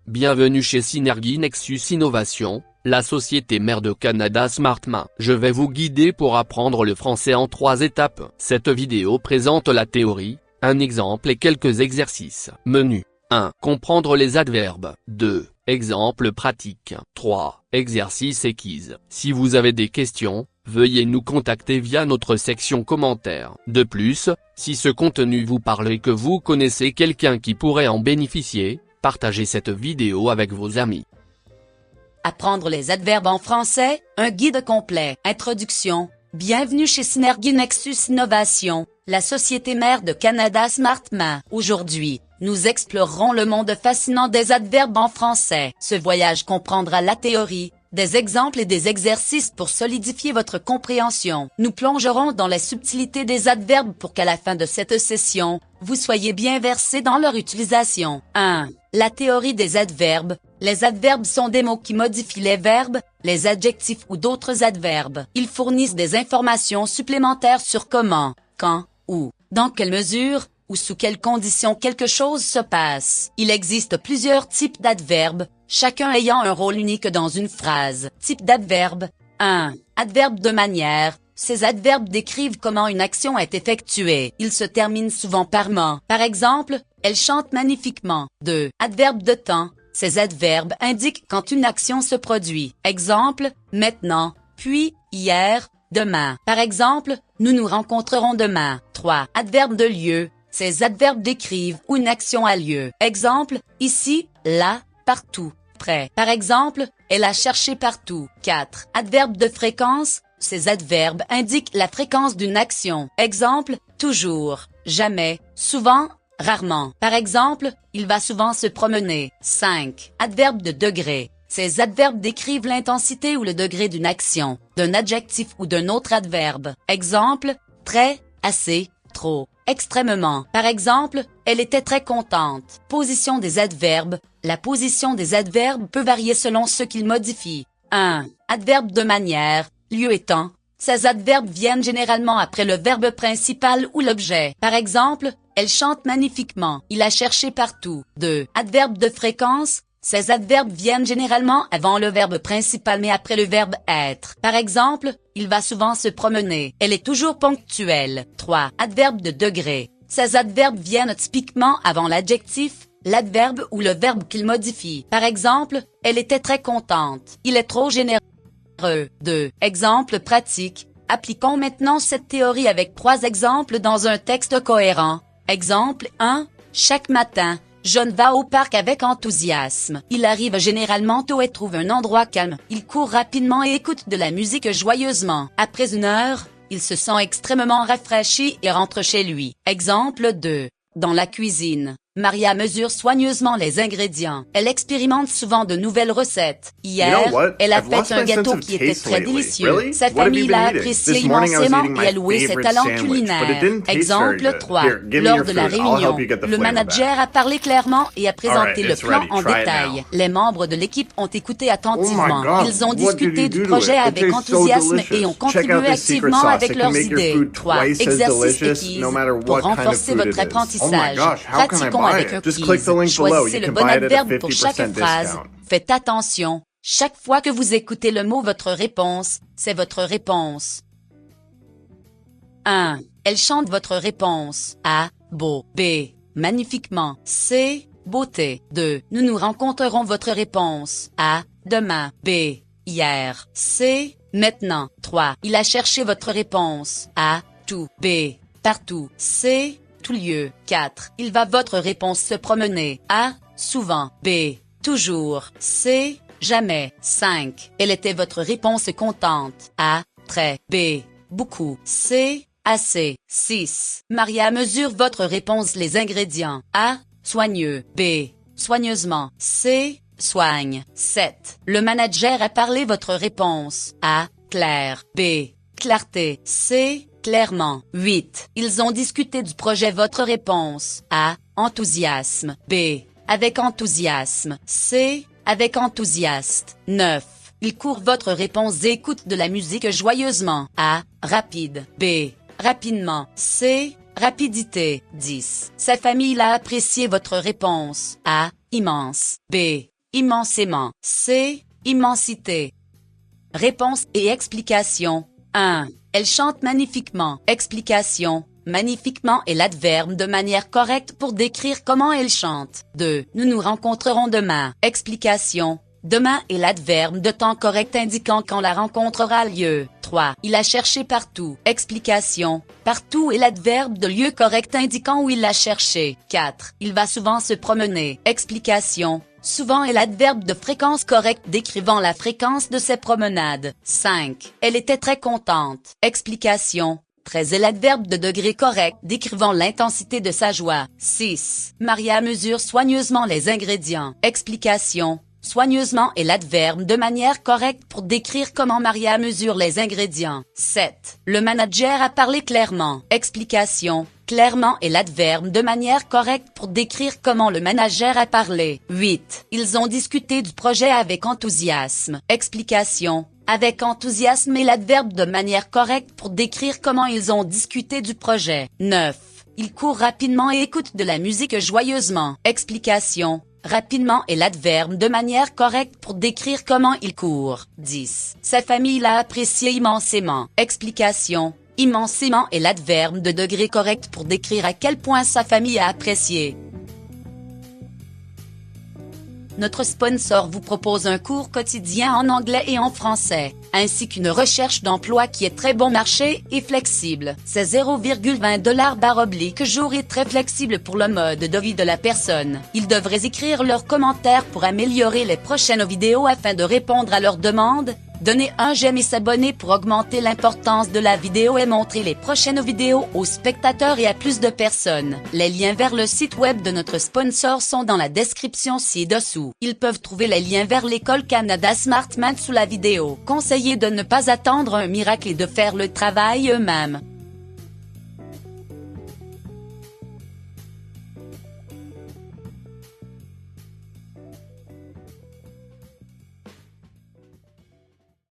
Bienvenue chez Synergy Nexus Innovation, la société mère de Canada SmartMain. Je vais vous guider pour apprendre le français en 3 étapes. Cette vidéo présente la théorie, un exemple et quelques exercices. Menu 1. Comprendre les adverbes. 2. Exemple pratique. 3. Exercice et quiz. Si vous avez des questions, veuillez nous contacter via notre section commentaires. De plus, si ce contenu vous parle et que vous connaissez quelqu'un qui pourrait en bénéficier, partagez cette vidéo avec vos amis. Apprendre les adverbes en français, un guide complet. Introduction. Bienvenue chez Synergy Nexus Innovation, la société mère de Canada SmartMain. Aujourd'hui, nous explorerons le monde fascinant des adverbes en français. Ce voyage comprendra la théorie, des exemples et des exercices pour solidifier votre compréhension. Nous plongerons dans les subtilités des adverbes pour qu'à la fin de cette session, vous soyez bien versé dans leur utilisation. 1. La théorie des adverbes. Les adverbes sont des mots qui modifient les verbes, les adjectifs ou d'autres adverbes. Ils fournissent des informations supplémentaires sur comment, quand, où, dans quelle mesure, ou sous quelles conditions quelque chose se passe. Il existe plusieurs types d'adverbes, chacun ayant un rôle unique dans une phrase. Type d'adverbe. 1. Adverbe de manière. Ces adverbes décrivent comment une action est effectuée. Ils se terminent souvent par ment. Par exemple, elle chante magnifiquement. 2. Adverbe de temps. Ces adverbes indiquent quand une action se produit. Exemple, maintenant, puis, hier, demain. Par exemple, nous nous rencontrerons demain. 3. Adverbe de lieu. Ces adverbes décrivent où une action a lieu. Exemple, ici, là, partout, près. Par exemple, elle a cherché partout. 4. Adverbe de fréquence. Ces adverbes indiquent la fréquence d'une action. Exemple, toujours, jamais, souvent, rarement. Par exemple, il va souvent se promener. 5. Adverbe de degré. Ces adverbes décrivent l'intensité ou le degré d'une action, d'un adjectif ou d'un autre adverbe. Exemple, très, assez, trop, extrêmement. Par exemple, elle était très contente. Position des adverbes. La position des adverbes peut varier selon ce qu'ils modifient. 1. Adverbe de manière. Lieu et temps. Ces adverbes viennent généralement après le verbe principal ou l'objet. Par exemple, elle chante magnifiquement. Il a cherché partout. 2. Adverbe de fréquence. Ces adverbes viennent généralement avant le verbe principal mais après le verbe être. Par exemple, il va souvent se promener. Elle est toujours ponctuelle. 3. Adverbe de degré. Ces adverbes viennent typiquement avant l'adjectif, l'adverbe ou le verbe qu'il modifie. Par exemple, elle était très contente. Il est trop généreux. 2. Exemple pratique. Appliquons maintenant cette théorie avec 3 exemples dans un texte cohérent. Exemple 1. Chaque matin, John va au parc avec enthousiasme. Il arrive généralement tôt et trouve un endroit calme. Il court rapidement et écoute de la musique joyeusement. Après 1 heure, il se sent extrêmement rafraîchi et rentre chez lui. Exemple 2. Dans la cuisine, Maria mesure soigneusement les ingrédients. Elle expérimente souvent de nouvelles recettes. Hier, elle a fait un gâteau qui était très délicieux. Sa famille l'a apprécié immensément et a loué ses talents culinaires. Exemple 3. Lors de la réunion, le manager a parlé clairement et a présenté le plan en détail. Les membres de l'équipe ont écouté attentivement. Ils ont discuté du projet avec enthousiasme et ont contribué activement avec leurs idées. 3. Exercice et quiz. Pour renforcer votre apprentissage, pratiquons avec un quiz. Choisissez le bon adverbe pour chaque phrase. Faites attention. Chaque fois que vous écoutez le mot votre réponse, c'est votre réponse. 1. Elle chante votre réponse. A. Beau. B. Magnifiquement. C. Beauté. 2. Nous nous rencontrerons votre réponse. A. Demain. B. Hier. C. Maintenant. 3. Il a cherché votre réponse. A. Tout. B. Partout. C. Tout lieu. 4. Il va votre réponse se promener. A. Souvent. B. Toujours. C. Jamais. 5. Elle était votre réponse contente. A. Très. B. Beaucoup. C. Assez. 6. Maria mesure votre réponse les ingrédients. A. Soigneux. B. Soigneusement. C. Soigne. 7. Le manager a parlé votre réponse. A. Clair. B. Clarté. C. Clairement. 8. Ils ont discuté du projet votre réponse. A. Enthousiasme. B. Avec enthousiasme. C. Avec enthousiaste. 9. Ils courent votre réponse et écoutent de la musique joyeusement. A. Rapide. B. Rapidement. C. Rapidité. 10. Sa famille a apprécié votre réponse. A. Immense. B. Immensément. C. Immensité. Réponse et explication. 1. Elle chante magnifiquement. Explication. Magnifiquement est l'adverbe de manière correcte pour décrire comment elle chante. 2. Nous nous rencontrerons demain. Explication. Demain est l'adverbe de temps correct indiquant quand la rencontre aura lieu. 3. Il a cherché partout. Explication. Partout est l'adverbe de lieu correct indiquant où il l'a cherché. 4. Il va souvent se promener. Explication. Souvent est l'adverbe de fréquence correcte décrivant la fréquence de ses promenades. 5. Elle était très contente. Explication. Très est l'adverbe de degré correct décrivant l'intensité de sa joie. 6. Maria mesure soigneusement les ingrédients. Explication. Soigneusement est l'adverbe de manière correcte pour décrire comment Maria mesure les ingrédients. 7. Le manager a parlé clairement. Explication. Clairement est l'adverbe de manière correcte pour décrire comment le manager a parlé. 8. Ils ont discuté du projet avec enthousiasme. Explication. Avec enthousiasme est l'adverbe de manière correcte pour décrire comment ils ont discuté du projet. 9. Il court rapidement et écoute de la musique joyeusement. Explication. Rapidement est l'adverbe de manière correcte pour décrire comment il court. 10. Sa famille l'a apprécié immensément. Explication. Immensément est l'adverbe de degré correct pour décrire à quel point sa famille a apprécié. Notre sponsor vous propose un cours quotidien en anglais et en français, ainsi qu'une recherche d'emploi qui est très bon marché et flexible. C'est 0,20$ jour et très flexible pour le mode de vie de la personne. Ils devraient écrire leurs commentaires pour améliorer les prochaines vidéos afin de répondre à leurs demandes. Donnez un j'aime et s'abonner pour augmenter l'importance de la vidéo et montrer les prochaines vidéos aux spectateurs et à plus de personnes. Les liens vers le site web de notre sponsor sont dans la description ci-dessous. Ils peuvent trouver les liens vers l'école Canada Smart Math sous la vidéo. Conseillez de ne pas attendre un miracle et de faire le travail eux-mêmes.